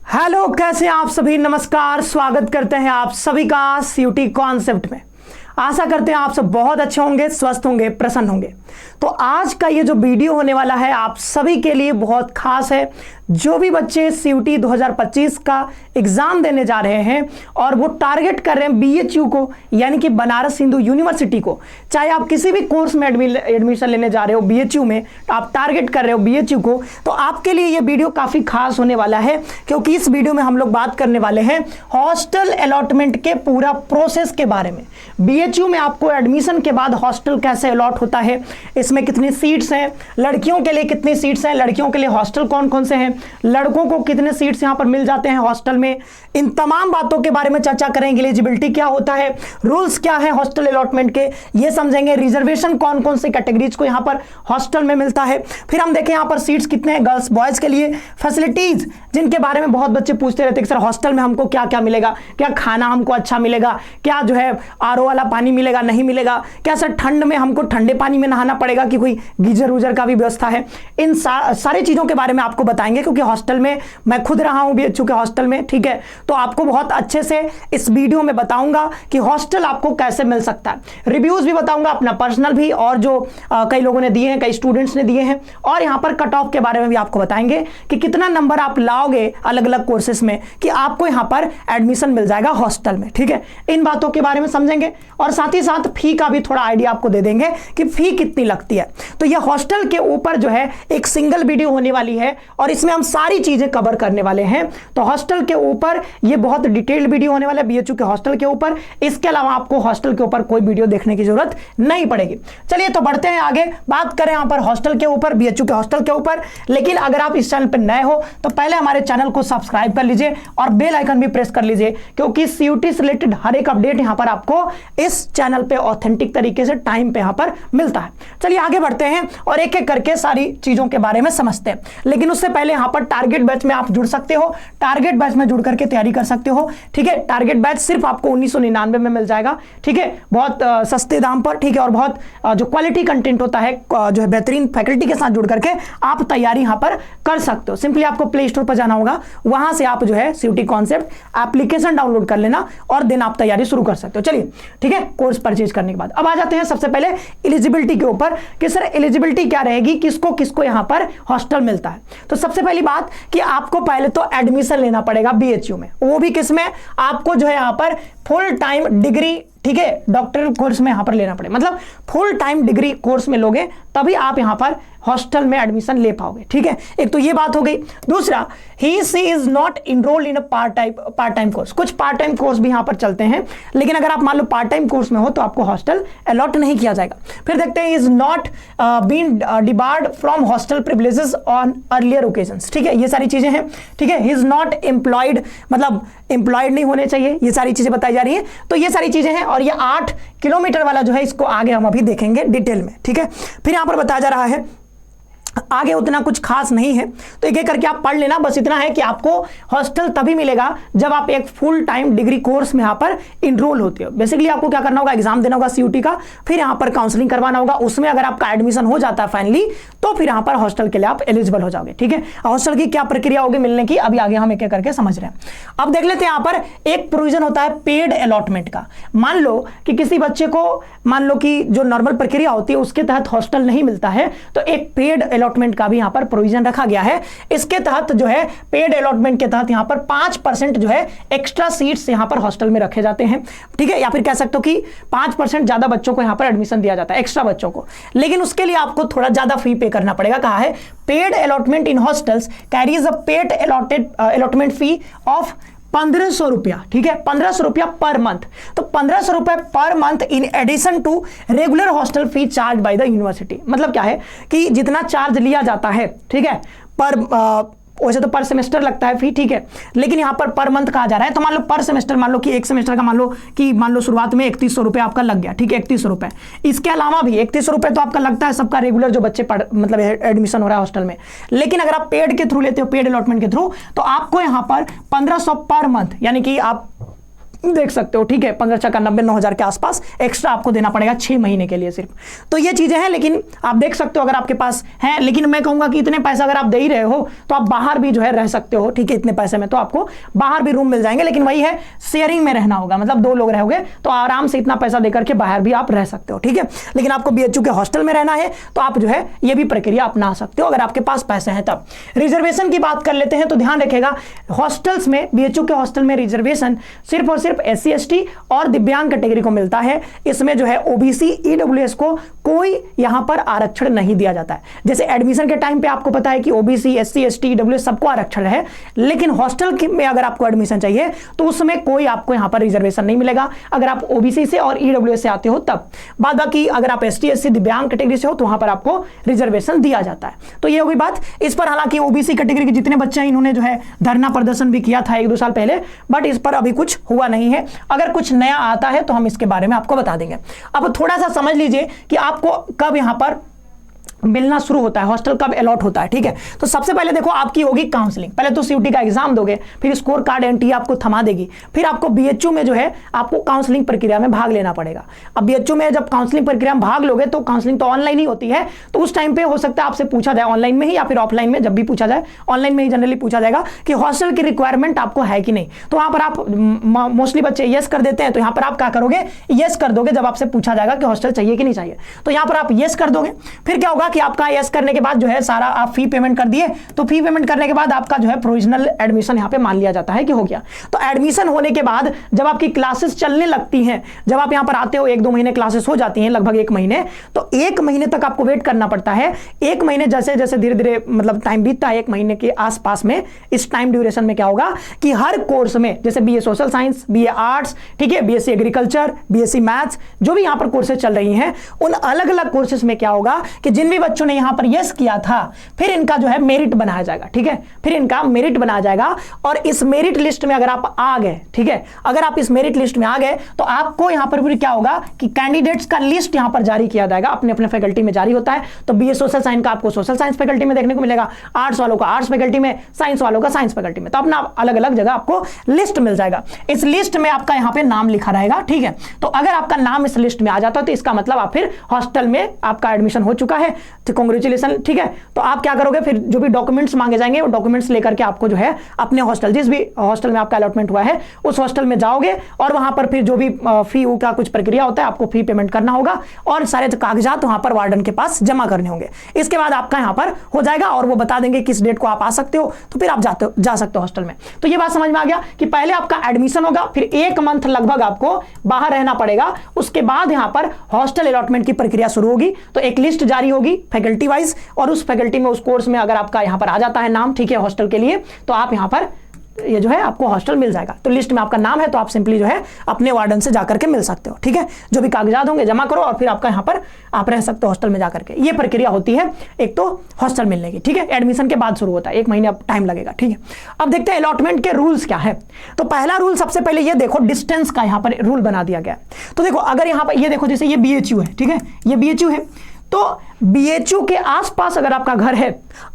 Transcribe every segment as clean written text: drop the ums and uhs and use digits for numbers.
Hello, कैसे हैं आप सभी। नमस्कार, स्वागत करते हैं आप सभी का सीयूटी कॉन्सेप्ट में। आशा करते हैं आप सब बहुत अच्छे होंगे, स्वस्थ होंगे, प्रसन्न होंगे। तो आज का ये जो वीडियो होने वाला है आप सभी के लिए बहुत खास है। जो भी बच्चे सीयूटी 2025 का एग्जाम देने जा रहे हैं और वो टारगेट कर रहे हैं बीएचयू को, यानी कि बनारस हिंदू यूनिवर्सिटी को, चाहे आप किसी भी कोर्स में एडमिशन लेने जा रहे हो बीएचयू में, आप टारगेट कर रहे हो बीएचयू को, तो आपके लिए ये वीडियो काफी खास होने वाला है। क्योंकि इस वीडियो में हम लोग बात करने वाले हैं हॉस्टल अलॉटमेंट के पूरा प्रोसेस के बारे में। बीएचयू में आपको एडमिशन के बाद हॉस्टल कैसे अलॉट होता है, इसमें कितनी सीट्स हैं, लड़कियों के लिए कितनी सीट्स हैं, लड़कियों के लिए हॉस्टल कौन कौन से हैं, लड़कों को कितने सीट्स यहां पर मिल जाते हैं हॉस्टल में, इन तमाम बातों के बारे में चर्चा करेंगे। एलिजिबिलिटी क्या होता है, रूल्स क्या है हॉस्टल अलॉटमेंट के, ये समझेंगे। रिजर्वेशन कौन कौन से कैटेगरीज को यहां पर हॉस्टल में मिलता है। फिर हम देखें यहां पर सीट्स कितने हैं गर्ल्स बॉयज के लिए, फैसिलिटीज जिनके बारे में बहुत बच्चे पूछते रहते हैं कि सर हॉस्टल में हमको क्या क्या मिलेगा, क्या खाना हमको अच्छा मिलेगा, क्या जो है आरओ वाला पानी मिलेगा नहीं मिलेगा, क्या सर ठंड में हमको ठंडे पानी में नहाना पड़ेगा कि कोई गीजर वूजर का भी व्यवस्था है। इन सारी चीजों के बारे में आपको बताएंगे, क्योंकि हॉस्टल में मैं खुद रहा हूं बीएचयू के हॉस्टल में, ठीक है। तो आपको बहुत अच्छे से इस वीडियो में बताऊंगा कि हॉस्टल आपको कैसे मिल सकता है। रिव्यूज भी बताऊंगा अपना पर्सनल भी, और जो कई लोगों ने दिए हैं, कई स्टूडेंट्स ने दिए हैं, और यहां पर कट ऑफ के बारे में भी आपको बताएंगे कि कितना नंबर आप लाओगे अलग अलग कोर्सेस में कि आपको यहां पर एडमिशन मिल जाएगा हॉस्टल में, ठीक है। इन बातों के बारे में समझेंगे और साथ ही साथ फी का भी थोड़ा आइडिया आपको दे देंगे कि फी कितनी लगती है। तो यह हॉस्टल के ऊपर जो है एक सिंगल वीडियो होने वाली है और इसमें हम सारी चीजें कवर करने वाले हैं। तो हॉस्टल के ऊपर यह बहुत डिटेल्ड वीडियो होने वाला है बीएचयू के हॉस्टल के ऊपर। इसके अलावा आपको हॉस्टल के ऊपर कोई वीडियो देखने की जरूरत नहीं पड़ेगी। चलिए तो बढ़ते हैं आगे, बात करें यहां पर हॉस्टल के ऊपर, बीएचयू के हॉस्टल के ऊपर। लेकिन अगर आप इस चैनल पर नए हो तो पहले हमारे चैनल को सब्सक्राइब कर लीजिए और बेल आइकन भी प्रेस कर लीजिए, क्योंकि सीयूटी से रिलेटेड हर एक अपडेट यहां पर आपको इस चैनल पे ऑथेंटिक तरीके से टाइम पे यहां पर मिलता है। चलिए आगे बढ़ते हैं और एक एक करके सारी चीजों के बारे में समझते हैं। लेकिन उससे पहले यहां पर टारगेट बैच में आप जुड़ सकते हो, टारगेट बैच में जुड़ करके तैयारी कर सकते हो, ठीक है। टारगेट बैच सिर्फ आपको 1999 में मिल जाएगा, ठीक है, बहुत सस्ते दाम पर, ठीक है। और बहुत जो क्वालिटी कंटेंट होता है, जो है बेहतरीन फैकल्टी के साथ जुड़ करके आप तैयारी यहां पर कर सकते हो। सिंपली आपको प्ले स्टोर पर जाना होगा, वहां से आप जो है सीयूटी कॉन्सेप्ट एप्लीकेशन डाउनलोड कर लेना और दिन आप तैयारी शुरू कर सकते हो। चलिए ठीक है, कोर्स परचेज करने के बाद अब आ जाते हैं सबसे पहले एलिजिबिलिटी के ऊपर कि सर एलिजिबिलिटी क्या रहेगी, किसको किसको यहां पर हॉस्टल मिलता है। तो सबसे पहली बात कि आपको पहले तो एडमिशन लेना पड़ेगा बीएचयू में, वो भी किसमें, आपको जो है यहां पर फुल टाइम डिग्री, ठीक है, डॉक्टरल कोर्स में यहां पर लेना पड़ेगा। मतलब फुल टाइम डिग्री कोर्स में लोगे तभी आप यहां पर हॉस्टल में एडमिशन ले पाओगे, ठीक है। एक तो ये बात हो गई। दूसरा, he she is not enrolled in a part time course. कुछ पार्ट टाइम कोर्स भी यहां पर चलते हैं, लेकिन अगर आप मान लो पार्ट टाइम कोर्स में हो तो आपको हॉस्टल अलॉट नहीं किया जाएगा। फिर देखते हैं, is not been debarred from hostel privileges on earlier occasions, ठीक है, ये सारी चीजें हैं, ठीक है। ही इज नॉट एम्प्लॉयड, मतलब एम्प्लॉयड नहीं होने चाहिए, ये सारी चीजें बताई जा रही है। तो ये सारी चीजें हैं और ये 8 किलोमीटर वाला जो है इसको आगे हम अभी देखेंगे डिटेल में, ठीक है। फिर यहां पर बताया जा रहा है, आगे उतना कुछ खास नहीं है, तो एक एक करके आप पढ़ लेना। बस इतना है कि आपको हॉस्टल तभी मिलेगा जब आप एक फुल टाइम डिग्री कोर्स में यहां पर इनरोल होते हो। बेसिकली आपको क्या करना होगा, एग्जाम देना होगा सीयूटी का, फिर यहां पर काउंसलिंग करवाना होगा। उसमें अगर आपका एडमिशन हो जाता है फाइनली, तो फिर यहां पर हॉस्टल के लिए आप एलिजिबल हो जाओगे, ठीक है। हॉस्टल की क्या प्रक्रिया होगी मिलने की, अभी आगे हम एक एक करके समझ रहे हैं। अब देख लेते हैं, यहां पर एक प्रोविजन होता है पेड अलॉटमेंट का। मान लो कि किसी बच्चे को, मान लो कि जो नॉर्मल प्रक्रिया होती है उसके तहत हॉस्टल नहीं मिलता है, तो एक पेड अलॉटमेंट का भी यहां पर प्रोविजन रखा गया है। इसके तहत जो है पेड अलॉटमेंट के तहत यहां पर 5% जो है एक्स्ट्रा सीट्स यहां पर हॉस्टल में रखे जाते हैं, ठीक है। या फिर कह सकते हो कि 5% ज्यादा बच्चों को यहां पर एडमिशन दिया जाता है, एक्स्ट्रा बच्चों को। लेकिन उसके लिए आपको थोड़ा ज्यादा फी पे करना पड़ेगा। कहा है paid allotment in hostels carries a paid allotment fee of 1500 रुपया, ठीक है, 1500 रुपया पर मंथ। तो 1500 रुपए per month in addition to regular hostel fee charge by the university. मतलब क्या है कि जितना चार्ज लिया जाता है, ठीक है, पर वैसे तो पर सेमेस्टर लगता है फी, ठीक है, लेकिन यहां पर मंथ कहा जा रहा है। तो मान लो पर सेमेस्टर, मान लो कि एक सेमेस्टर का मान लो शुरुआत में 3100 रुपए आपका लग गया, ठीक है, 3100 रुपए। इसके अलावा भी 3100 रुपए तो आपका लगता है सबका रेगुलर जो बच्चे मतलब एडमिशन हो रहा है हॉस्टल में। लेकिन अगर आप पेड के थ्रू लेते हो, पेड अलॉटमेंट के थ्रू, तो आपको यहां पर 1500 पर मंथ, यानी कि आप देख सकते हो, ठीक है। 15 छक्का 90, 9,000 के आसपास एक्स्ट्रा आपको देना पड़ेगा 6 महीने के लिए सिर्फ। तो ये चीजें हैं, लेकिन आप देख सकते हो अगर आपके पास है, लेकिन मैं कहूंगा कि इतने पैसे अगर आप दे ही रहे हो तो आप बाहर भी जो है रह सकते हो, ठीक है। इतने पैसे में तो आपको बाहर भी रूम मिल जाएंगे, लेकिन वही है शेयरिंग में रहना होगा, मतलब 2 लोग रहोगे तो आराम से इतना पैसा देकर के बाहर भी आप रह सकते हो, ठीक है। लेकिन आपको बीएचयू के हॉस्टल में रहना है तो आप जो है ये भी प्रक्रिया अपना सकते हो अगर आपके पास पैसे हैं तब। रिजर्वेशन की बात कर लेते हैं, तो ध्यान रखिएगा हॉस्टल्स में, बीएचयू के हॉस्टल में रिजर्वेशन सिर्फ और सिर्फ एससी एसटी और दिव्यांग कैटेगरी को मिलता है। इसमें जो है ओबीसी ईडब्ल्यूएस को कोई यहां पर आरक्षण नहीं दिया जाता है। जैसे एडमिशन के टाइम पे आपको पता है कि ओबीसी एससी एसटी ईडब्ल्यूएस सबको आरक्षण है, लेकिन हॉस्टल में अगर आपको एडमिशन चाहिए तो उसमें कोई आपको यहां पर रिजर्वेशन नहीं मिलेगा अगर आप ओबीसी से और ईडब्ल्यूएस से आते हो तब। बाद बाकी अगर आप एसटी एससी दिव्यांग कैटेगरी से हो तो वहां पर आपको रिजर्वेशन दिया जाता है। तो ये होगी बात इस पर। हालांकि ओबीसी कैटेगरी के जितने बच्चे हैं इन्होंने जो है धरना प्रदर्शन भी किया था 1-2 साल पहले, बट इस पर अभी कुछ हुआ नहीं है। अगर कुछ नया आता है तो हम इसके बारे में आपको बता देंगे। अब थोड़ा सा समझ लीजिए कि आपको कब यहां पर मिलना शुरू होता है, हॉस्टल कब अलॉट होता है, ठीक है। तो सबसे पहले देखो आपकी होगी काउंसलिंग। पहले तो सीयूटी का एग्जाम दोगे, फिर स्कोर कार्ड एनटीए आपको थमा देगी, फिर आपको बीएचयू में जो है आपको काउंसलिंग प्रक्रिया में भाग लेना पड़ेगा। अब बीएचयू में जब काउंसलिंग प्रक्रिया में भाग लोगे तो काउंसलिंग तो ऑनलाइन ही होती है, तो उस टाइम पे हो सकता है आपसे पूछा जाए ऑनलाइन में ही या फिर ऑफलाइन में। जब भी पूछा जाए ऑनलाइन में ही जनरली पूछा जाएगा कि हॉस्टल की रिक्वायरमेंट आपको है कि नहीं। तो वहां पर आप मोस्टली बच्चे यस कर देते हैं, तो यहां पर आप क्या करोगे, यस कर दोगे। जब आपसे पूछा जाएगा कि हॉस्टल चाहिए कि नहीं चाहिए तो यहां पर आप यस कर दोगे। फिर क्या होगा कि आपका यस करने के बाद जो है सारा आप फी पेमेंट कर दिए, तो फी पेमेंट करने के बाद आपका जो है प्रोविजनल एडमिशन यहां पे मान लिया जाता है कि हो गया। तो एडमिशन होने के बाद जब आपकी क्लासेस चलने लगती हैं, जब आप यहां पर आते हो 1-2 महीने क्लासेस हो जाती हैं, लगभग 1 महीने, तो 1 महीने तक आपको वेट करना पड़ता है। 1 महीने जैसे जैसे धीरे धीरे मतलब टाइम बीतता है 1 महीने के आसपास में, इस टाइम ड्यूरेशन में क्या होगा कि हर कोर्स में जैसे BA social science, BA arts, ठीक है, बीएससी एग्रीकल्चर, बीएससी मैथ्स, जो भी यहां पर कोर्सेज चल रही हैं, उन अलग अलग कोर्सेज में क्या होगा कि जिन भी बच्चों ने यहां पर यस किया था फिर इनका जो है मेरिट बनाया जाएगा, ठीक है। फिर इनका मेरिट बनाया जाएगा और इस मेरिट लिस्ट में अगर आप आ गए, ठीक है, अगर आप इस मेरिट लिस्ट में आ गए तो आपको यहां पर फिर क्या होगा कि कैंडिडेट्स का लिस्ट यहां पर जारी किया जाएगा, अपने अपने फैकल्टी में जारी होता है। तो बीए सोशल साइंस का आपको सोशल साइंस फैकल्टी में देखने को मिलेगा, आर्ट्स वालों का आर्ट्स फैकल्टी में, साइंस वालों का साइंस फैकल्टी में। तो अपना अलग अलग जगह आपको लिस्ट मिल जाएगा। इस लिस्ट में आपका यहां पे नाम लिखा रहेगा, ठीक है। तो अगर आपका नाम इस लिस्ट में आ जाता है तो इसका मतलब आप फिर हॉस्टल में आपका एडमिशन हो चुका है, तो कांग्रेचुलेशन, ठीक है। तो आप क्या करोगे, फिर जो भी डॉक्यूमेंट्स मांगे जाएंगे वो डॉक्यूमेंट्स लेकर के आपको जो है अपने हॉस्टल, जिस भी हॉस्टल में आपका अलॉटमेंट हुआ है उस हॉस्टल में जाओगे और वहां पर फिर जो भी फी का कुछ प्रक्रिया होता है आपको फी पेमेंट करना होगा और सारे कागजात वहां पर वार्डन के पास जमा करने होंगे। इसके बाद आपका यहां पर हो जाएगा और वो बता देंगे किस डेट को आप आ सकते हो, तो फिर आप जा सकते हो हॉस्टल में। तो ये बात समझ में आ गया कि पहले आपका एडमिशन होगा, फिर 1 मंथ लगभग आपको बाहर रहना पड़ेगा, उसके बाद यहां पर हॉस्टल अलॉटमेंट की प्रक्रिया शुरू होगी। तो एक लिस्ट जारी होगी फैकल्टी वाइज और उस फैकल्टी में उस कोर्स में अगर आपका यहां पर आ जाता है नाम, ठीक है, हॉस्टल के लिए, तो आप यहां पर ये जो है आपको हॉस्टल मिल जाएगा। तो लिस्ट में आपका नाम है तो आप सिंपली जो है अपने वार्डन से जाकर के मिल सकते हो, ठीक है। जो भी कागजात होंगे जमा करो और फिर आपका यहां पर आप रह सकते हो हॉस्टल में जाकर के। ये प्रक्रिया होती है एक तो हॉस्टल मिलने की, ठीक है। एडमिशन के बाद शुरू होता है, 1 महीने अब टाइम लगेगा, ठीक है। अब देखते हैं अलॉटमेंट के रूल्स क्या है। तो पहला रूल सबसे पहले ये देखो, डिस्टेंस का यहां पर रूल बना दिया गया। तो देखो अगर यहां पर ये देखो जैसे ये बीएचयू है, ठीक है, ये बीएचयू है, तो बीएचयू के आसपास अगर आपका घर है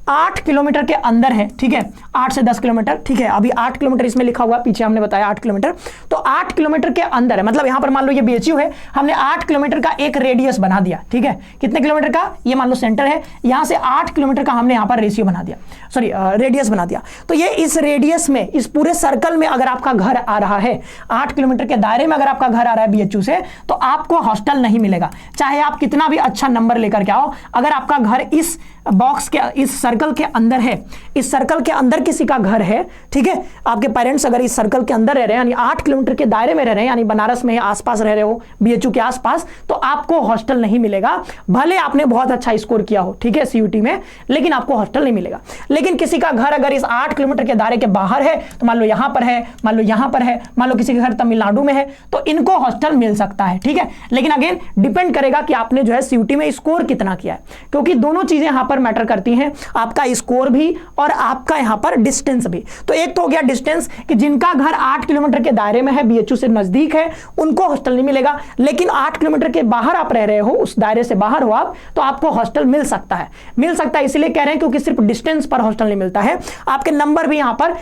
8 किलोमीटर के अंदर है, ठीक है, 8 से 10 किलोमीटर, ठीक है। अभी 8 किलोमीटर इसमें लिखा हुआ, पीछे हमने बताया 8 किलोमीटर, तो 8 किलोमीटर के अंदर है, मतलब यहां पर मान लो ये बीएचयू है, हमने 8 किलोमीटर का एक रेडियस बना दिया, ठीक है। कितने किलोमीटर का, ये मान लो सेंटर है, यहां से 8 किलोमीटर का हमने यहां पर रेशियो बना दिया, सॉरी रेडियस बना दिया। तो ये इस रेडियस में, इस पूरे सर्कल में अगर आपका घर आ रहा है, 8 किलोमीटर के दायरे में अगर आपका घर आ रहा है बीएचयू से, तो आपको हॉस्टल नहीं मिलेगा, चाहे आप कितना भी अच्छा नंबर लेकर के आओ। अगर आपका घर इस बॉक्स के, इस सर्कल के अंदर है, इस सर्कल के अंदर किसी का घर है, ठीक है, आपके पेरेंट्स अगर इस सर्कल के अंदर रह रहे हैं, यानी 8 किलोमीटर के दायरे में रह रहे हैं, यानी बनारस में आसपास रह रहे हो, बीएचयू के आसपास, तो आपको हॉस्टल नहीं मिलेगा। भले आपने बहुत अच्छा स्कोर किया हो, ठीक है, सीयूटी में, लेकिन आपको हॉस्टल नहीं मिलेगा। लेकिन किसी का घर अगर इस 8 किलोमीटर के दायरे के बाहर है, तो मान लो यहां पर है, मान लो यहां पर है, मान लो किसी का घर तमिलनाडु में है, तो इनको हॉस्टल मिल सकता है, ठीक है। लेकिन अगेन डिपेंड करेगा कि आपने जो है सीयूटी में स्कोर कितना किया है, क्योंकि दोनों चीजें यहां पर पर मैटर करती हैं, आपका स्कोर भी और आपका यहां पर डिस्टेंस भी। तो एक तो हो गया डिस्टेंस कि जिनका घर 8 किलोमीटर के दायरे में है, बीएचयू से नजदीक है, उनको हॉस्टल नहीं मिलेगा। लेकिन 8 किलोमीटर के बाहर आप रह रहे हो, उस दायरे से बाहर हो आप, तो आपको हॉस्टल मिल सकता है। मिल सकता है इसलिए कह रहे हैं क्योंकि सिर्फ डिस्टेंस पर हॉस्टल नहीं मिलता है, आपके नंबर भी यहां पर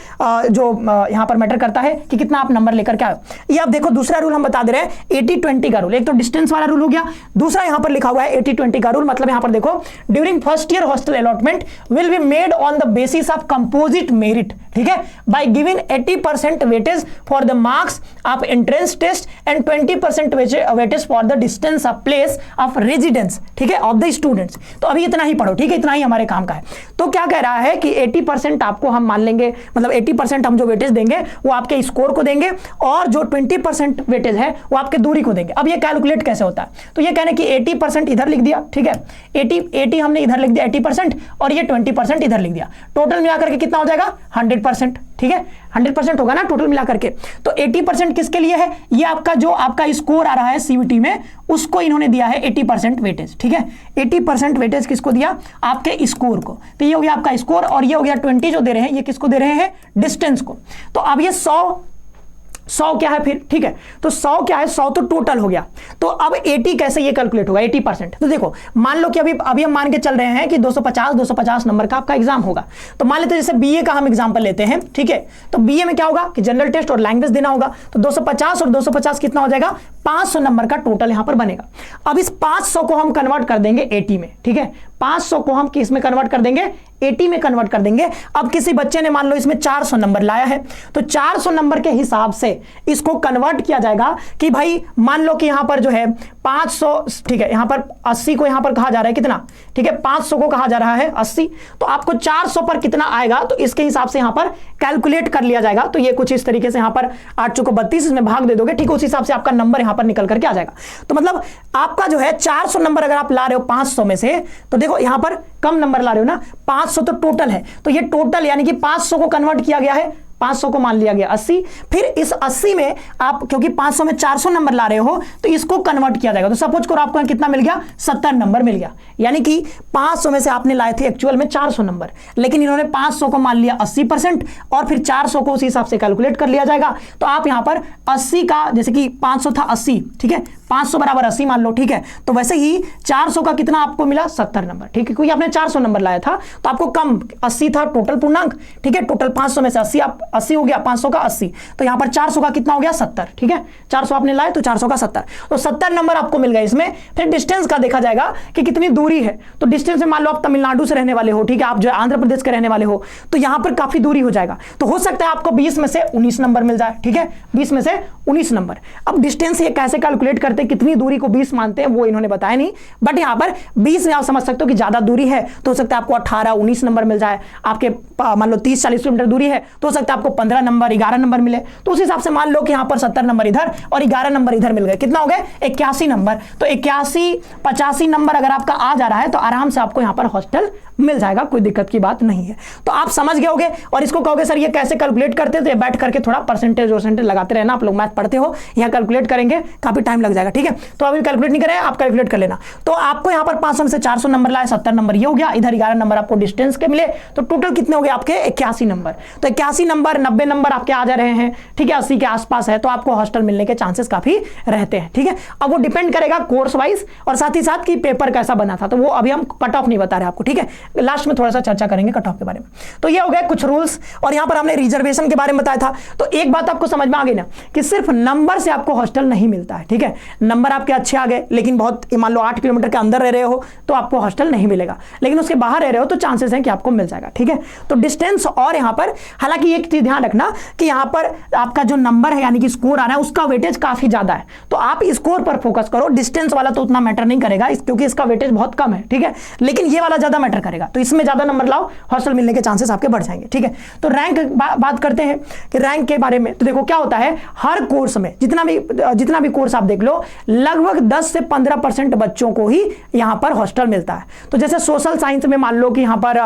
जो यहां पर मैटर करता है कि कितना आप नंबर लेकर के आओ। ये आप देखो दूसरा रूल हम बता दे रहे हैं 80-20 का रूल। एक तो डिस्टेंस वाला रूल हो गया, दूसरा यहां पर लिखा हुआ है 80-20 का रूल। मतलब यहां पर देखो during first year hostel allotment will be made on the basis of composite merit, ठीक है, by giving 80% weightage for the marks of entrance test and 20% weightage for the distance of place of residence, ठीक है, of the students. तो अभी इतना ही पढ़ो, ठीक है, इतना ही हमारे काम का है। तो क्या कह रहा है कि 80% आपको हम मान लेंगे, मतलब 80% हम जो वेटेज देंगे वो आपके स्कोर को देंगे और जो 20% वेटेज है वो आपके दूरी को देंगे। अब ये कैलकुलेट कैसे होता है, तो ये कहने कि 80% इधर लिख दिया, ठीक है, 80 हमने इधर लिख दिया 80% और ये 20% इधर लिख दिया। टोटल मिलाकर के कितना हो जाएगा 100%, ठीक है, 100% होगा ना टोटल मिलाकर के। तो 80% किसके लिए है, ये आपका जो आपका स्कोर आ रहा है सीयूटी में, उसको इन्होंने दिया है 80% वेटेज, ठीक है। 80% वेटेज किसको दिया, आपके स्कोर को। तो ये हो गया आपका स्कोर और ये हो गया 20 जो दे रहे हैं, ये किसको दे रहे हैं, डिस्टेंस को। तो अब ये 100 क्या है फिर, ठीक है, तो 100 क्या है, 100 तो टोटल हो गया। तो अब 80 कैसे ये कैलकुलेट होगा 80%। तो देखो मान लो कि अभी हम मान के चल रहे हैं कि 250 नंबर का आपका एग्जाम होगा। तो मान लेते हैं जैसे बीए का हम एग्जांपल लेते हैं, ठीक है, तो बीए में क्या होगा कि जनरल टेस्ट और लैंग्वेज देना होगा। तो 250 और 250 कितना हो जाएगा, 500 नंबर का टोटल यहां पर बनेगा। अब इस 500 को हम कन्वर्ट कर देंगे 80 में, ठीक है, 500 को हम किस में कन्वर्ट कर देंगे, 80 में कन्वर्ट कर देंगे। अब किसी बच्चे ने मान लो इसमें 400 नंबर लाया है, तो 400 नंबर के हिसाब से इसको कन्वर्ट किया जाएगा कि भाई मान लो कि यहां पर जो है 500, ठीक है, यहां पर 80 को यहां पर कहा जा रहा है कितना, ठीक है, 500 को कहा जा रहा है 80। तो आपको 400 पर कितना आएगा, तो इसके हिसाब से यहां पर कैलकुलेट कर लिया जाएगा। तो ये कुछ इस तरीके से यहां पर 8 को 32 इसमें भाग दे दोगे, ठीक, उस हिसाब से आपका नंबर यहां पर निकल करके आ जाएगा। तो मतलब आपका जो है 400 नंबर अगर आप ला रहे हो 500 में से, तो देखो यहां पर कम नंबर ला रहे हो ना, 500 तो टोटल है, तो ये टोटल यानी कि 500 को कन्वर्ट किया गया है, 500 को मान लिया गया 80। फिर इस 80 में आप क्योंकि 500 में 400 नंबर ला रहे हो तो इसको कन्वर्ट किया जाएगा। तो सपोज करो आपको कितना मिल गया, 70 नंबर मिल गया। यानी कि 500 में से आपने लाए थे एक्चुअल में 400 नंबर, लेकिन इन्होंने 500 को मान लिया 80% और फिर 400 को उसी हिसाब से कैलकुलेट कर लिया जाएगा। तो आप यहां पर 80 का, जैसे कि 500 था 80, ठीक है, 500 बराबर 80 मान लो, ठीक है, तो वैसे ही 400 का कितना आपको मिला 70 नंबर, ठीक है, क्योंकि आपने 400 नंबर लाया था तो आपको कम 80 था टोटल पूर्णांक, ठीक है, टोटल 500 में से 80 हो गया, 500 का 80, तो यहां पर 400 का कितना हो गया 70, ठीक है, 400 आपने लाए तो 400 का 70, तो 70 नंबर आपको मिल गए इसमें। फिर डिस्टेंस का देखा जाएगा कि कितनी दूरी है। तो डिस्टेंस में मान लो आप तमिलनाडु से रहने वाले हो, ठीक है, आप जो आंध्र प्रदेश के रहने वाले हो, तो यहां पर काफी दूरी हो जाएगा। तो हो सकता है आपको 20 में से 19 नंबर मिल जाए, ठीक है, 20 में से 19 नंबर। अब डिस्टेंस ये कैसे कैलकुलेट करते हैं, कितनी दूरी को 20 मानते हैं वो इन्होंने बताया नहीं, बट यहां पर 20 में आप समझ सकते हो कि ज्यादा दूरी है तो हो सकता है आपको 18-19 नंबर मिल जाए। आपके मान लो 30-40 किलोमीटर दूरी है तो हो सकता है आपको 15 नंबर 11 नंबर मिले। तो उस हिसाब से मान लो कि यहां पर 70 नंबर इधर और 11 नंबर इधर मिल गए, कितना हो गए 81 नंबर। तो 81-85 नंबर अगर आपका आ जा रहा है तो आराम से आपको यहां पर हॉस्टल मिल जाएगा, कोई दिक्कत की बात नहीं है। तो आप समझ गए होगे। और इसको कहोगे सर ये कैसे कैलकुलेट करते हैं, तो बैठ करके थोड़ा परसेंटेज लगाते रहना, आप लोग मैथ पढ़ते हो, यहां कैलकुलेट करेंगे काफी टाइम लग जाएगा, ठीक है। तो अभी कैलकुलेट नहीं करें, आप कैलकुलेट कर लेना। तो आपको यहां पर 500 में से 400 नंबर लाए, 70 नंबर ये हो गया, इधर 11 नंबर आपको डिस्टेंस के मिले, तो टोटल कितने हो गए आपके 81 नंबर। तो 81 नंबर 90 नंबर आपके आ जा रहे हैं, ठीक है, 80 के आसपास है, तो आपको हॉस्टल मिलने के चांसेस काफी रहते हैं, ठीक है। अब वो डिपेंड करेगा कोर्स वाइज और साथ ही साथ कि पेपर कैसा बना था, तो वो अभी हम कट ऑफ नहीं बता रहे आपको, ठीक है, लास्ट में थोड़ा सा चर्चा करेंगे कट ऑफ के बारे में। तो ये हो गए कुछ रूल्स और यहां पर हमने रिजर्वेशन के बारे में बताया था। तो एक बात आपको समझ में आ गई ना कि सिर्फ नंबर से आपको हॉस्टल नहीं मिलता है, ठीक है, नंबर आपके अच्छे आ गए लेकिन बहुत मान लो 8 किलोमीटर के अंदर रह रहे हो तो आपको हॉस्टल नहीं मिलेगा, लेकिन उसके बाहर रह रहे हो तो चांसेस हैं कि आपको मिल जाएगा, ठीक है। तो डिस्टेंस और यहां पर हालांकि एक चीज ध्यान रखना कि यहां पर आपका जो नंबर है यानी कि स्कोर आ रहा है उसका वेटेज काफी ज्यादा है, तो आप स्कोर पर फोकस करो, डिस्टेंस वाला तो उतना मैटर नहीं करेगा क्योंकि इसका वेटेज बहुत कम है, ठीक है, लेकिन ये वाला ज्यादा मैटर करेगा। तो इसमें ज्यादा नंबर लाओ, हॉस्टल मिलने के चांसेस आपके बढ़ जाएंगे, ठीक है। तो रैंक बात करते हैं कि रैंक के बारे में, तो देखो क्या होता है हर कोर्स में जितना भी कोर्स आप देख लो लगभग 10 से 15% बच्चों को ही यहां पर हॉस्टल मिलता है। तो जैसे सोशल साइंस में मान लो कि यहां पर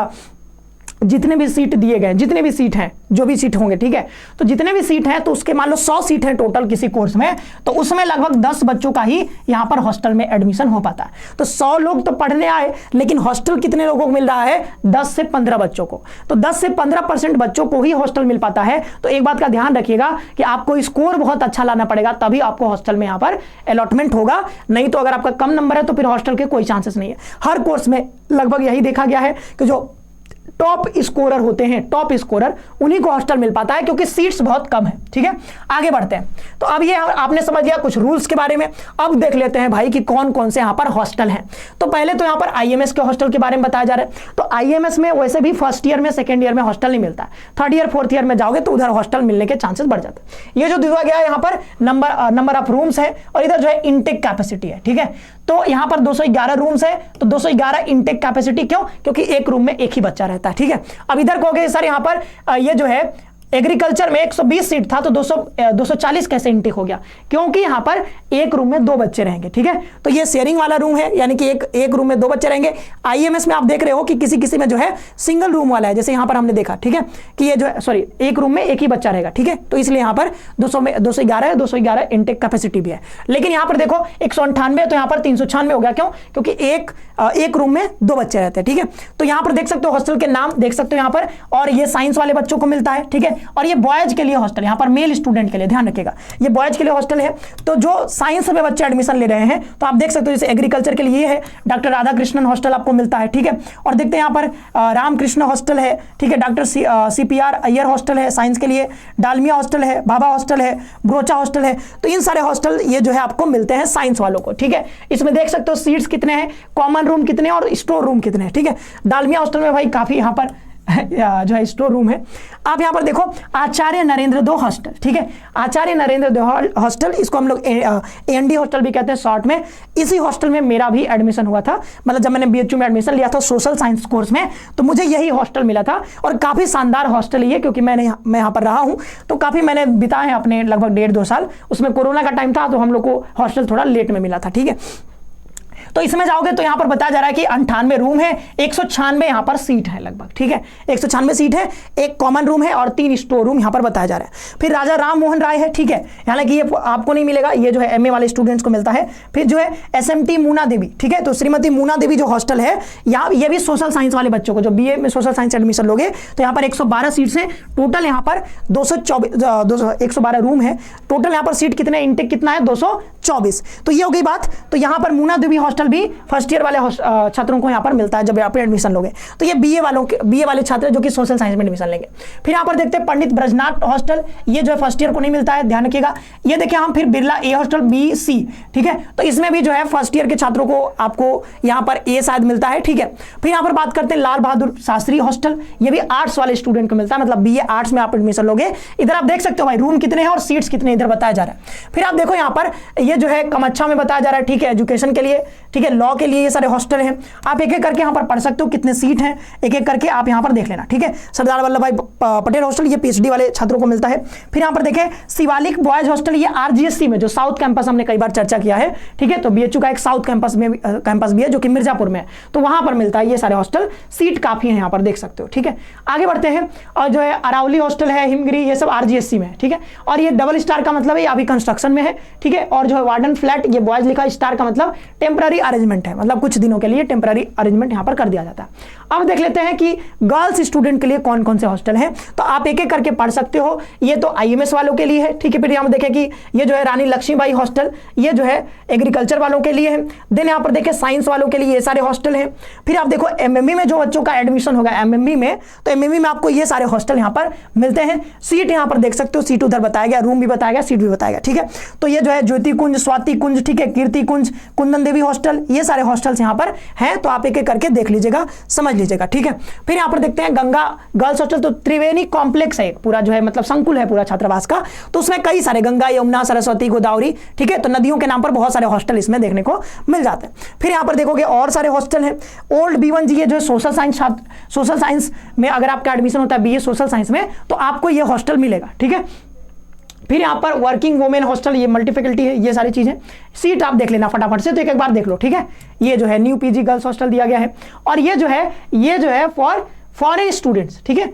जितने भी सीट दिए गए, जितने भी सीट हैं, जो भी सीट होंगे, ठीक है, तो जितने भी सीट हैं, तो उसके मान लो 100 सीट है टोटल किसी कोर्स में, तो उसमें लगभग 10 बच्चों का ही यहाँ पर हॉस्टल में एडमिशन हो पाता है। तो 100 लोग तो पढ़ने आए, लेकिन हॉस्टल कितने लोगों को मिल रहा है? 10 से 15 बच्चों को। तो 10 से 15% बच्चों को ही हॉस्टल मिल पाता है। तो एक बात का ध्यान रखिएगा कि आपको स्कोर बहुत अच्छा लाना पड़ेगा, तभी आपको हॉस्टल में यहाँ पर अलॉटमेंट होगा। नहीं तो अगर आपका कम नंबर है तो फिर हॉस्टल के कोई चांसेस नहीं है। हर कोर्स में लगभग यही देखा गया है कि जो टॉप स्कोरर होते हैं, टॉप स्कोरर, उन्हीं को हॉस्टल मिल पाता है, क्योंकि सीट्स बहुत कम है। ठीक है, आगे बढ़ते हैं। तो अब ये आपने समझ लिया कुछ रूल्स के बारे में। अब देख लेते हैं भाई कि कौन कौन से यहाँ पर हॉस्टल हैं। तो पहले तो यहाँ पर आईएमएस के हॉस्टल के बारे में बताया जा रहा है। तो आईएमएस में वैसे भी फर्स्ट ईयर में, सेकेंड ईयर में हॉस्टल नहीं मिलता है। थर्ड ईयर, फोर्थ ईयर में जाओगे तो उधर हॉस्टल मिलने के चांसेस बढ़ जाते हैं। ये जो दिया गया है यहाँ पर नंबर ऑफ रूम्स है, और इधर जो है इनटेक कैपेसिटी है। ठीक है, तो यहाँ पर 211 रूम्स है, तो 211 इनटेक कैपेसिटी। क्यों? क्योंकि एक रूम में एक ही बच्चा रहता है। ठीक है, अब इधर कहोगे सर यहाँ पर ये जो है एग्रीकल्चर में 120 सीट था तो 240 कैसे इनटेक हो गया? क्योंकि यहां पर एक रूम में 2 बच्चे रहेंगे। ठीक है, तो ये शेयरिंग वाला रूम है, यानी कि एक रूम में 2 बच्चे रहेंगे। आईएमएस में आप देख रहे हो कि किसी किसी में जो है सिंगल रूम वाला है, जैसे यहां पर हमने देखा। ठीक है, कि ये जो है सॉरी एक रूम में एक ही बच्चा रहेगा। ठीक है, तो इसलिए यहां पर 211 इनटेक कैपेसिटी भी है। लेकिन यहां पर देखो 198, तो यहां पर 396 हो गया। क्यों? क्योंकि एक रूम में 2 बच्चे रहते हैं। ठीक है, तो यहां पर देख सकते हो हॉस्टल के नाम देख सकते हो यहां पर, और ये साइंस वाले बच्चों को मिलता है। ठीक है, और ये बॉयज के लिए हॉस्टल, यहां पर मेल स्टूडेंट के लिए, ध्यान रखिएगा, ये बॉयज के लिए हॉस्टल है। तो जो साइंस में बच्चे एडमिशन ले रहे हैं, तो आप देख सकते हो जैसे एग्रीकल्चर के लिए ये है, डॉक्टर राधाकृष्णन हॉस्टल आपको मिलता है। ठीक है, और देखते हैं यहां पर रामकृष्ण हॉस्टल है। ठीक है, डॉक्टर CPR अय्यर हॉस्टल है साइंस के लिए, डालमिया हॉस्टल है, भाभा हॉस्टल है, ब्रोचा हॉस्टल है। तो इन सारे हॉस्टल ये जो है आपको मिलते हैं साइंस वालों को। ठीक है, इसमें देख सकते हो सीट्स कितने हैं, कॉमन रूम कितने और स्टोर रूम कितने हैं। ठीक है, डालमिया हॉस्टल में भाई काफी यहाँ पर जो है स्टोर रूम है। आप यहां पर देखो आचार्य नरेंद्र 2 हॉस्टल। ठीक है, आचार्य नरेंद्र 2 हॉस्टल, इसको हम लोग AND हॉस्टल भी कहते हैं शॉर्ट में। इसी हॉस्टल में मेरा भी एडमिशन हुआ था, मतलब जब मैंने BHU में एडमिशन लिया था सोशल साइंस कोर्स में, तो मुझे यही हॉस्टल मिला था। और काफी शानदार हॉस्टल ये, क्योंकि मैं यहाँ पर रहा हूँ, तो काफी मैंने बिताए हैं अपने लगभग 1.5-2 साल। उसमें कोरोना का टाइम था, तो हम लोग को हॉस्टल थोड़ा लेट में मिला था। ठीक है, तो इसमें जाओगे तो यहां पर बताया जा रहा है कि 98 रूम है, 196 यहां पर सीट है लगभग। ठीक है, 196 सीट है, एक कॉमन रूम है और 3 स्टोर रूम यहां पर बताया जा रहा है। फिर राजा राम मोहन राय है। ठीक है, हालांकि ये आपको नहीं मिलेगा, ये जो है MA वाले स्टूडेंट्स को मिलता है। फिर जो है SMT मूना देवी। ठीक है, तो श्रीमती मूना देवी जो हॉस्टल है, यहाँ ये भी सोशल साइंस वाले बच्चों को, जो BA में सोशल साइंस एडमिशन लोगे, तो यहाँ पर 112 सीट्स है टोटल। यहाँ पर 112 रूम है टोटल। यहाँ पर सीट कितने, इनटेक कितना है? 224। तो ये हो गई बात। तो यहाँ पर मूना देवी हॉस्टल भी फर्स्ट ईयर वाले छात्रों को यहां पर मिलता है जब आप एडमिशन लोगे। तो ये BA वाले छात्र जो कि सोशल साइंस में एडमिशन लेंगे। फिर यहां पर देखते हैं पंडित ब्रजनाथ हॉस्टल, ये जो है फर्स्ट ईयर को नहीं मिलता है, ध्यान रखिएगा। ये देखिए हम फिर बिरला A हॉस्टल BC। ठीक है, तो इसमें भी जो है फर्स्ट ईयर के छात्रों को आपको यहां पर A शायद मिलता है। ठीक है, फिर यहां पर बात करते हैं लाल बहादुर शास्त्री हॉस्टल, ये भी आर्ट्स वाले स्टूडेंट को मिलता है, मतलब BA आर्ट्स में आप एडमिशन लोगे। इधर आप देख सकते हो भाई रूम कितने हैं और सीट्स कितने इधर बताया जा रहा है। फिर आप देखो यहां पर ये जो है कमच्छा में बताया जा रहा है। ठीक है, एजुकेशन के लिए, ठीक है, लॉ के लिए ये सारे हॉस्टल हैं। आप एक एक करके यहां पर पढ़ सकते हो कितने सीट हैं, एक एक करके आप यहां पर देख लेना। ठीक है, सरदार वल्लभ भाई पटेल हॉस्टल, ये PhD वाले छात्रों को मिलता है। फिर यहां पर देखें शिवालिक बॉयज हॉस्टल, ये RGSC में जो साउथ कैंपस हमने कई बार चर्चा किया है। ठीक है, तो BHU का एक साउथ कैंपस भी है जो कि मिर्जापुर में है, तो वहां पर मिलता है ये सारे हॉस्टल। सीट काफी है यहां पर देख सकते हो। ठीक है, आगे बढ़ते हैं। और जो है अरावली हॉस्टल है, हिमगिरी, ये सब RGSC में है। ठीक है, और ये डबल स्टार का मतलब है अभी कंस्ट्रक्शन में है। ठीक है, और जो है वार्डन फ्लैट, ये बॉयज लिखा, स्टार का मतलब टेम्पररी अरेंजमेंट है, मतलब कुछ दिनों के लिए टेम्पररी अरेंजमेंट यहां पर कर दिया जाता है। अब देख लेते हैं कि गर्ल्स स्टूडेंट के लिए कौन कौन से हॉस्टल हैं, तो आप एक एक करके पढ़ सकते हो। ये तो IMS वालों के लिए है। ठीक है, फिर यहां पर देखें कि ये जो है रानी लक्ष्मीबाई हॉस्टल, ये जो है एग्रीकल्चर वालों के लिए है। देन यहां पर देखें साइंस वालों के लिए ये सारे हॉस्टल हैं। फिर आप देखो MME में जो बच्चों का एडमिशन होगा MME में, तो MME में आपको ये सारे हॉस्टल यहां पर मिलते हैं। सीट यहां पर देख सकते हो, सीट उधर बताया गया, रूम भी बताया गया, सीट भी बताया गया। ठीक है, तो ये जो है ज्योति कुंज, स्वाति कुंज, ठीक है, कीर्ति कुंज, कुंदन देवी हॉस्टल, ये सारे हॉस्टल्स यहां पर हैं। तो आप एक एक करके देख लीजिएगा, समझ लीजिएगा। ठीक है, फिर यहां पर देखते हैं गंगा गर्ल्स हॉस्टल, तो त्रिवेणी कॉम्प्लेक्स है पूरा, जो है मतलब संकुल है पूरा छात्रावास का। तो उसमें कई सारे गंगा, यमुना, सरस्वती, गोदावरी, ठीक है, तो नदियों के नाम पर बहुत सारे हॉस्टल इसमें देखने को मिल जाते हैं। फिर यहां पर देखोगे और सारे हॉस्टल हैं। ओल्ड B1 जी, ये जो है सोशल साइंस में अगर आपका एडमिशन होता है BA सोशल साइंस में, तो आपको ये हॉस्टल मिलेगा। ठीक है, फिर यहाँ पर वर्किंग वुमेन हॉस्टल, ये मल्टी फैकल्टी है, ये सारी चीजें। सीट आप देख लेना फटाफट से, तो एक बार देख लो। ठीक है, ये जो है न्यू PG गर्ल्स हॉस्टल दिया गया है, और ये जो है फॉर फॉरेन स्टूडेंट्स, ठीक है,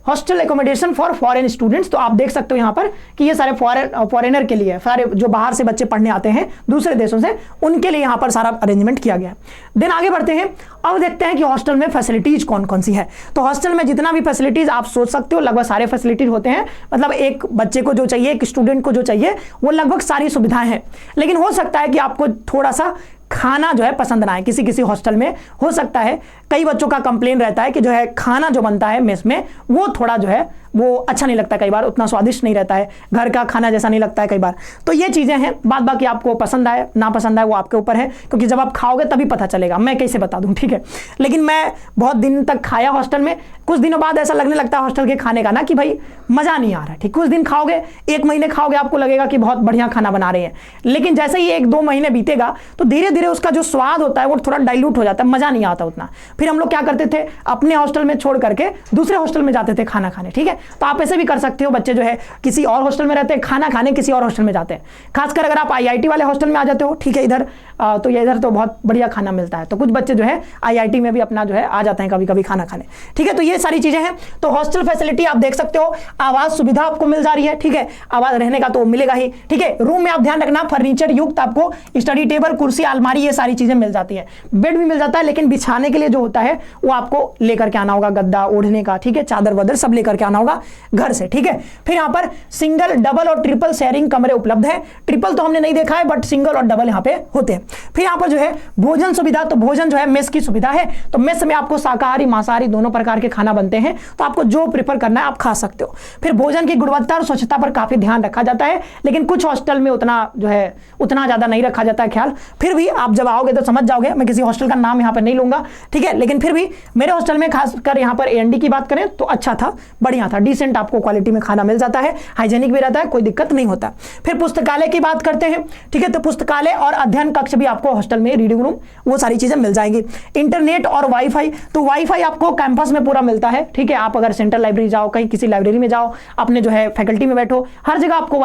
hostel accommodation for foreign students. तो आप देख सकते हो यहाँ पर कि ये सारे फॉरेनर के लिए, सारे जो बाहर से बच्चे पढ़ने आते हैं दूसरे देशों से, उनके लिए यहाँ पर सारा अरेंजमेंट किया गया है। देन आगे बढ़ते हैं, अब देखते हैं कि हॉस्टल में फैसिलिटीज कौन कौन सी है। तो हॉस्टल में जितना भी फैसिलिटीज आप सोच सकते हो लगभग सारे फैसिलिटीज होते हैं। मतलब एक बच्चे को जो चाहिए, एक स्टूडेंट को जो चाहिए, वो लगभग सारी सुविधाएं हैं। लेकिन हो सकता है कि आपको थोड़ा सा खाना जो है पसंद ना आए। किसी किसी हॉस्टल में हो सकता है, कई बच्चों का कंप्लेन रहता है कि जो है खाना जो बनता है मेस में वो थोड़ा जो है वो अच्छा नहीं लगता, कई बार उतना स्वादिष्ट नहीं रहता है, घर का खाना जैसा नहीं लगता है कई बार। तो ये चीज़ें हैं, बाद बाकी आपको पसंद आए ना पसंद आए वो आपके ऊपर है, क्योंकि जब आप खाओगे तभी पता चलेगा, मैं कैसे बता दूं, ठीक है। लेकिन मैं बहुत दिन तक खाया हॉस्टल में, कुछ दिनों बाद ऐसा लगने लगता है हॉस्टल के खाने का ना कि भाई मज़ा नहीं आ रहा है, ठीक। कुछ दिन खाओगे, 1 महीने खाओगे, आपको लगेगा कि बहुत बढ़िया खाना बना रहे हैं, लेकिन जैसे ही 1-2 महीने बीतेगा तो धीरे धीरे उसका जो स्वाद होता है वो थोड़ा डाइल्यूट हो जाता है, मज़ा नहीं आता उतना। फिर हम लोग क्या करते थे, अपने हॉस्टल में छोड़ करके दूसरे हॉस्टल में जाते थे खाना खाने, ठीक है। तो आप ऐसे भी कर सकते हो, बच्चे जो है किसी और हॉस्टल में रहते हैं, खाना खाने किसी और हॉस्टल में जाते हैं। खासकर अगर आप आईआईटी वाले हॉस्टल में आ जाते हो, ठीक है, इधर तो ये इधर तो बहुत बढ़िया खाना मिलता है, तो कुछ बच्चे जो है आईआईटी में भी अपना जो है आ जाते हैं कभी कभी खाना खाने, ठीक है। तो ये सारी चीजें हैं। तो हॉस्टल फैसिलिटी आप देख सकते हो, आवास सुविधा आपको मिल जा रही है, ठीक है, आवास रहने का तो मिलेगा ही, ठीक है। रूम में आप ध्यान रखना फर्नीचर युक्त आपको स्टडी टेबल, कुर्सी, अलमारी, ये सारी चीजें मिल जाती है। बेड भी मिल जाता है, लेकिन बिछाने के लिए जो होता है वो आपको लेकर के आना होगा, गद्दा ओढ़ने का, ठीक है, चादर वादर सब लेकर के आना होगा घर से, ठीक है। फिर यहाँ पर सिंगल, डबल और ट्रिपल शेयरिंग कमरे उपलब्ध है। ट्रिपल तो हमने नहीं देखा है, बट सिंगल और डबल यहाँ पे होते हैं। फिर यहाँ पर जो है भोजन सुविधा, तो भोजन जो है मेस की सुविधा है। तो मेस में आपको शाकाहारी मांसाहारी दोनों प्रकार के खाना बनते हैं, तो आपको जो प्रेफर करना है आप खा सकते हो। फिर भोजन की गुणवत्ता और स्वच्छता पर काफी ध्यान रखा जाता है, लेकिन कुछ हॉस्टल में उतना जो है उतना ज्यादा नहीं रखा जाता है ख्याल। फिर भी आप जब आओगे तो समझ जाओगे, मैं किसी हॉस्टल का नाम यहाँ पर नहीं लूंगा, ठीक है, लेकिन फिर भी मेरे हॉस्टल में खासकर यहाँ पर एएनडी की बात करें तो अच्छा था, बढ़िया था, डिसेंट आपको क्वालिटी में खाना मिल जाता है, हाइजेनिक भी रहता है, कोई दिक्कत नहीं होता। फिर पुस्तकालय की बात करते हैं, ठीक है, तो पुस्तकालय और अध्ययन कक्ष भी आपको हॉस्टल में, रीडिंग रूम, वो सारी चीजें मिल जाएंगी। इंटरनेट और वाईफाई, तो वाईफाई आपको कैंपस में पूरा मिलता है, ठीक है। आप अगर सेंट्रल लाइब्रेरी जाओ, कहीं किसी लाइब्रेरी में जाओ, अपने जो है फैकल्टी में बैठो, हर जगह आपको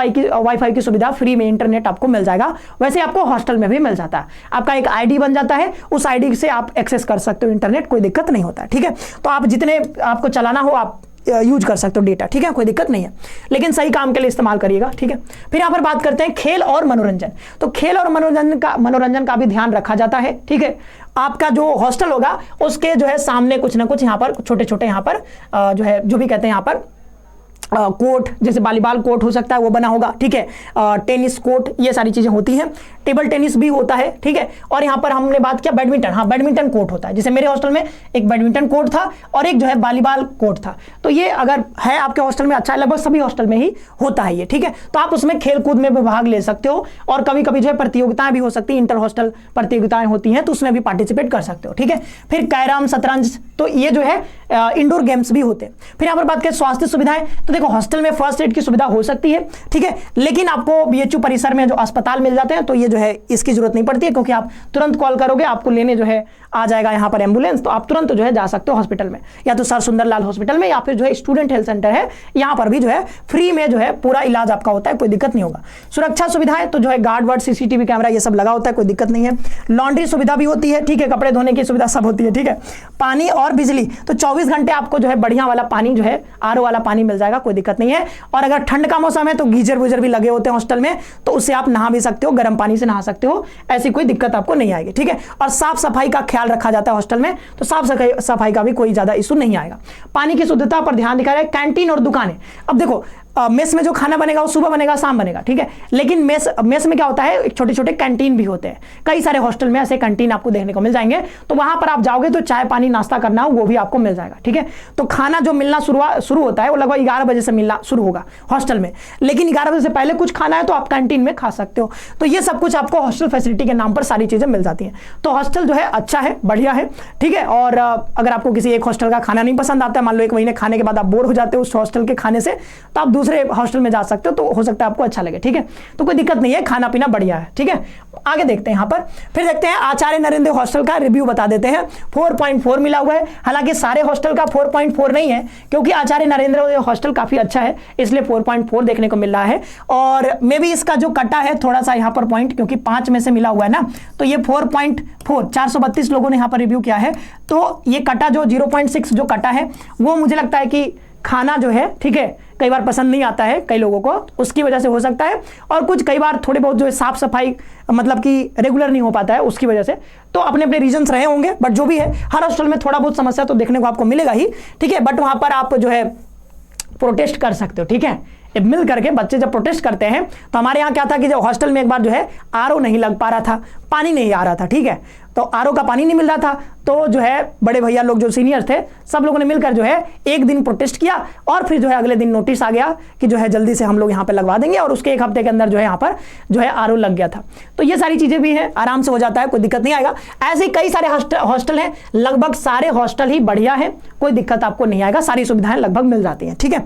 वाईफाई की सुविधा फ्री में, इंटरनेट आपको मिल जाएगा। वैसे आपको हॉस्टल में भी मिल जाता है, आपका एक आईडी बन जाता है, उस आईडी से आप एक्सेस कर सकते हो इंटरनेट, कोई दिक्कत नहीं होता है, ठीक है। तो आप जितने आपको चलाना हो आप यूज कर सकते हो डेटा, ठीक है, कोई दिक्कत नहीं है, लेकिन सही काम के लिए इस्तेमाल करिएगा, ठीक है। फिर यहाँ पर बात करते हैं खेल और मनोरंजन, तो खेल और मनोरंजन का भी ध्यान रखा जाता है, ठीक है। आपका जो हॉस्टल होगा उसके जो है सामने कुछ ना कुछ यहाँ पर छोटे छोटे यहाँ पर जो है जो भी कहते हैं यहाँ पर कोर्ट, जैसे वॉलीबॉल कोर्ट हो सकता है वो बना होगा, ठीक है, टेनिस कोर्ट, ये सारी चीजें होती हैं। टेबल टेनिस भी होता है, ठीक है। और यहाँ पर हमने बात किया बैडमिंटन, हाँ बैडमिंटन कोर्ट होता है, जैसे मेरे हॉस्टल में एक बैडमिंटन कोर्ट था और एक जो है वॉलीबॉल कोर्ट था। तो ये अगर है आपके हॉस्टल में, अच्छा है, लगभग सभी हॉस्टल में ही होता है ये, ठीक है। तो आप उसमें खेल कूद में भी भाग ले सकते हो, और कभी कभी जो है प्रतियोगिताएं भी हो सकती है, इंटर हॉस्टल प्रतियोगिताएं होती हैं, तो उसमें भी पार्टिसिपेट कर सकते हो, ठीक है। फिर कैरम, शतरंज, तो ये जो है इंडोर गेम्स भी होते हैं। फिर यहाँ पर बात करें स्वास्थ्य सुविधाएं, तो देखो हॉस्टल में फर्स्ट एड की सुविधा हो सकती है, ठीक है, लेकिन आपको बीएचयू परिसर में जो अस्पताल मिल जाते हैं तो ये जो है इसकी जरूरत नहीं पड़ती है, क्योंकि आप तुरंत कॉल करोगे, आपको लेने जो है आ जाएगा यहाँ पर एम्बुलेंस, तो आप तुरंत जो है जा सकते हो हॉस्पिटल में, या तो सर सुंदरलाल हॉस्पिटल में, या फिर जो है स्टूडेंट हेल्थ सेंटर है, यहाँ पर भी जो है फ्री में जो है पूरा इलाज आपका होता है, कोई दिक्कत नहीं होगा। सुरक्षा सुविधाएं, तो जो है गार्ड वार्ड, सीसीटीवी कैमरा, ये सब लगा होता है, कोई दिक्कत नहीं है। लॉन्ड्री सुविधा भी होती है, ठीक है, कपड़े धोने की सुविधा सब होती है, ठीक है। पानी और बिजली, तो 24 घंटे आपको जो है बढ़िया वाला पानी जो है आरओ वाला पानी मिल जाएगा, कोई दिक्कत नहीं है। और अगर ठंड का मौसम है तो गीजर वूजर भी लगे होते हैं हॉस्टल में, तो उससे आप नहा भी सकते हो, गर्म पानी से नहा सकते हो, ऐसी कोई दिक्कत आपको नहीं आएगी, ठीक है। और साफ सफाई का ख्याल रखा जाता है हॉस्टल में, तो साफ सफाई का भी कोई ज्यादा इशू नहीं आएगा। पानी की शुद्धता पर ध्यान दिखा रहा है। कैंटीन और दुकानें, अब देखो मेस में जो खाना बनेगा वो सुबह बनेगा शाम बनेगा, ठीक है, लेकिन मेस में क्या होता है, छोटे छोटे कैंटीन भी होते हैं। कई सारे हॉस्टल में ऐसे कैंटीन आपको देखने को मिल जाएंगे, तो वहां पर आप जाओगे तो चाय पानी नाश्ता करना हो वो भी आपको मिल जाएगा, ठीक है। तो खाना जो मिलना शुरू होता है वो लगभग 11 बजे से मिलना शुरू होगा हॉस्टल में, लेकिन 11 बजे से पहले कुछ खाना है तो आप कैंटीन में खा सकते हो। तो ये सब कुछ आपको हॉस्टल फैसिलिटी के नाम पर सारी चीजें मिल जाती हैं। तो हॉस्टल जो है अच्छा है, बढ़िया है, ठीक है। और अगर आपको किसी एक हॉस्टल का खाना नहीं पसंद आता है, मान लो 1 महीने खाने के बाद आप बोर हो जाते हो उस हॉस्टल के खाने से, तो आप दूसरे हॉस्टल में जा सकते हो, तो हो सकता है आपको अच्छा लगे, ठीक है। तो कोई दिक्कत नहीं है, खाना पीना बढ़िया है, ठीक है। आगे देखते हैं यहाँ पर, फिर देखते हैं आचार्य नरेंद्र हॉस्टल का रिव्यू बता देते हैं। 4.4 मिला हुआ है, हालांकि सारे हॉस्टल का 4.4 नहीं है, क्योंकि आचार्य नरेंद्र हॉस्टल काफी अच्छा है, इसलिए 4.4 देखने को मिल रहा है। और मे भी इसका जो कटा है थोड़ा सा यहाँ पर पॉइंट, क्योंकि 5 में से मिला हुआ है ना, तो ये 4.4, 432 लोगों ने यहाँ पर रिव्यू किया है, तो ये कटा जो 0.6 जो कटा है वो मुझे लगता है कि खाना जो है, ठीक है, कई बार पसंद नहीं आता है कई लोगों को, उसकी वजह से हो सकता है। और कुछ कई बार थोड़े बहुत जो है साफ सफाई मतलब कि रेगुलर नहीं हो पाता है, उसकी वजह से, तो अपने अपने रीजंस रहे होंगे। बट जो भी है, हर हॉस्टल में थोड़ा बहुत समस्या तो देखने को आपको मिलेगा ही, ठीक है। बट वहां पर आप जो है प्रोटेस्ट कर सकते हो, ठीक है। मिल करके बच्चे जब प्रोटेस्ट करते हैं, तो हमारे यहाँ क्या था कि जब हॉस्टल में एक बार जो है आरओ नहीं लग पा रहा था, पानी नहीं आ रहा था, ठीक है, तो आरओ का पानी नहीं मिल रहा था, तो जो है बड़े भैया लोग जो सीनियर थे, सब लोगों ने मिलकर जो है एक दिन प्रोटेस्ट किया, और फिर जो है अगले दिन नोटिस आ गया कि जो है जल्दी से हम लोग यहाँ पे लगवा देंगे, और उसके 1 हफ्ते के अंदर जो है यहाँ पर जो है आरओ लग गया था। तो ये सारी चीजें भी हैं, आराम से हो जाता है, कोई दिक्कत नहीं आएगा। ऐसे कई सारे हॉस्टल हैं, लगभग सारे हॉस्टल ही बढ़िया है, कोई दिक्कत आपको नहीं आएगा, सारी सुविधाएं लगभग मिल जाती हैं, ठीक है।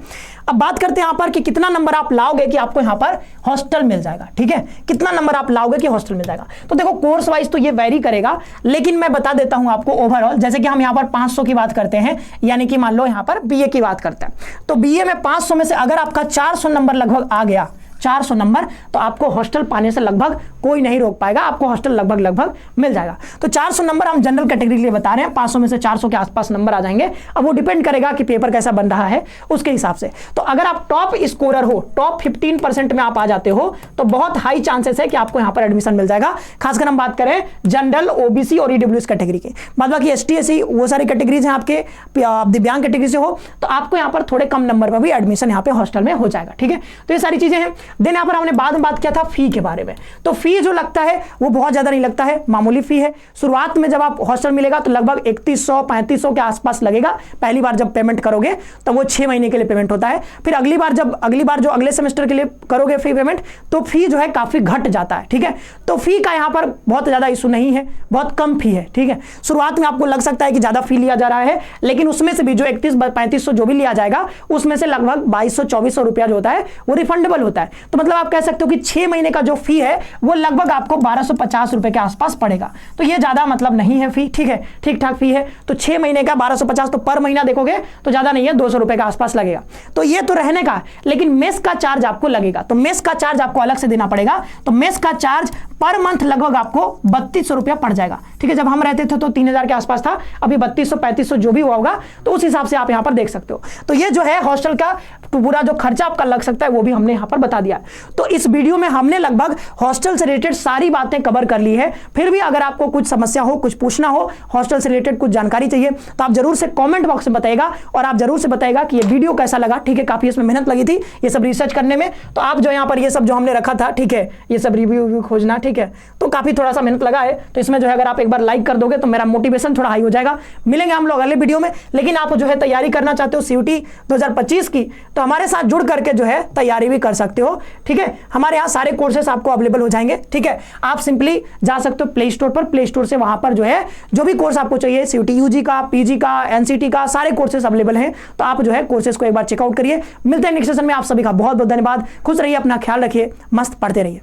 अब बात करते हैं यहाँ पर कि कितना नंबर आप लाओगे कि आपको यहाँ पर हॉस्टल मिल जाएगा, ठीक है, कितना नंबर आप लाओगे कि हॉस्टल मिल जाएगा। तो देखो कोर्स वाइज तो ये वेरी करेगा, लेकिन मैं बता देता हूं आपको ओवरऑल। जैसे कि हम यहाँ पर 500 की बात करते हैं, यानी कि मान लो यहाँ पर बीए की बात करते हैं, तो बीए में 500 में से अगर आपका 400 नंबर लगभग आ गया, 400 नंबर, तो आपको हॉस्टल पाने से लगभग कोई नहीं रोक पाएगा, आपको हॉस्टल लगभग मिल जाएगा। तो 400 नंबर हम जनरल कैटेगरी के लिए बता रहे हैं, 500 में से 400 के आसपास नंबर आ जाएंगे। अब वो डिपेंड करेगा कि पेपर कैसा बन रहा है उसके हिसाब से। तो अगर आप टॉप स्कोरर हो, टॉप 15% में आप आ जाते हो, तो बहुत हाई चांसेस है कि आपको यहाँ पर एडमिशन मिल जाएगा। खासकर हम बात करें जनरल, ओबीसी और ईडब्ल्यूएस कैटेगरी के, बाद बाकी एसटी एससी वो सारी कैटेगरीज हैं आपके, दिव्यांग कैटेगरी से हो, तो आपको यहाँ पर थोड़े कम नंबर पर भी एडमिशन यहाँ पे हॉस्टल में हो जाएगा, ठीक है। तो ये सारी चीजें हैं। देन यहाँ पर हमने बाद में बात किया था फी के बारे में, तो फी जो लगता है वो बहुत ज्यादा नहीं लगता है, मामूली फी है। शुरुआत में जब आप हॉस्टल मिलेगा तो लगभग 3100-3500 के आसपास लगेगा, पहली बार जब पेमेंट करोगे तो वो 6 महीने के लिए पेमेंट होता है। फिर अगली बार जो अगले सेमेस्टर के लिए करोगे फी पेमेंट, तो फी जो है काफी घट जाता है, ठीक है। तो फी का यहाँ पर बहुत ज्यादा इशू नहीं है, बहुत कम फी है, ठीक है। शुरुआत में आपको लग सकता है कि ज्यादा फी लिया जा रहा है, लेकिन उसमें से भी जो 3100-3500 जो भी लिया जाएगा, उसमें से लगभग 2200-2400 रुपया जो होता है वो रिफंडेबल होता है। तो मतलब आप कह सकते हो कि 6 महीने का जो फी है वो लगभग आपको 1250 रुपए के आसपास पड़ेगा। तो ये ज्यादा मतलब नहीं है फी, ठीक है, ठीक ठाक फी है। तो 6 महीने का 1250, तो पर महीना देखोगे तो ज्यादा नहीं है, 200 रुपए के आसपास लगेगा। तो ये तो रहने का, लेकिन मेस का चार्ज आपको लगेगा, तो मेस का चार्ज आपको अलग से देना पड़ेगा। तो मेस का चार्ज पर मंथ लगभग आपको 3200 रुपया पड़ जाएगा, ठीक है। जब हम रहते थे तो 3000 के आसपास था, अभी 3200-3500 जो भी हुआ होगा, तो उस हिसाब से आप यहां पर देख सकते हो। तो ये जो है हॉस्टल का पूरा जो खर्चा आपका लग सकता है वो भी हमने यहां पर बता दिया। तो इस वीडियो में हमने लगभग हॉस्टल से रिलेटेड सारी बातें कवर कर ली है। फिर भी अगर आपको कुछ समस्या हो, कुछ पूछना हो, हॉस्टल से रिलेटेड कुछ जानकारी चाहिए, तो आप जरूर से कमेंट बॉक्स में बताइएगा, और आप जरूर से बताइएगा कि ये वीडियो कैसा लगा, ठीक है। काफी इसमें मेहनत लगी थी ये सब रिसर्च करने में, तो आप जो यहाँ पर ये सब जो हमने रखा था, ठीक है, ये सब रिव्यू खोजना, ठीक है, तो काफी थोड़ा सा मेहनत लगा है। तो इसमें जो है अगर आप एक बार लाइक कर दोगे तो मेरा मोटिवेशन थोड़ा हाई हो जाएगा। मिलेंगे हम लोग अगले वीडियो में। लेकिन आप जो है तैयारी करना चाहते हो सीयूटी 2025 की, तो हमारे साथ जुड़ करके जो है तैयारी भी कर सकते हो, ठीक है। हमारे यहाँ सारे कोर्सेस आपको अवेलेबल हो जाएंगे, ठीक है। आप सिंपली जा सकते हो प्ले स्टोर पर, प्ले स्टोर से वहां पर जो है जो भी कोर्स आपको चाहिए, सीयूटी यूजी का, पीजी का, एनसीटी का, सारे कोर्सेस अवेलेबल हैं। तो आप जो है कोर्सेस को एक बार चेकआउट करिए। मिलते हैं नेक्स्ट सेशन में। आप सभी का बहुत बहुत धन्यवाद। खुश रहिए, अपना ख्याल रखिए, मस्त पढ़ते रहिए।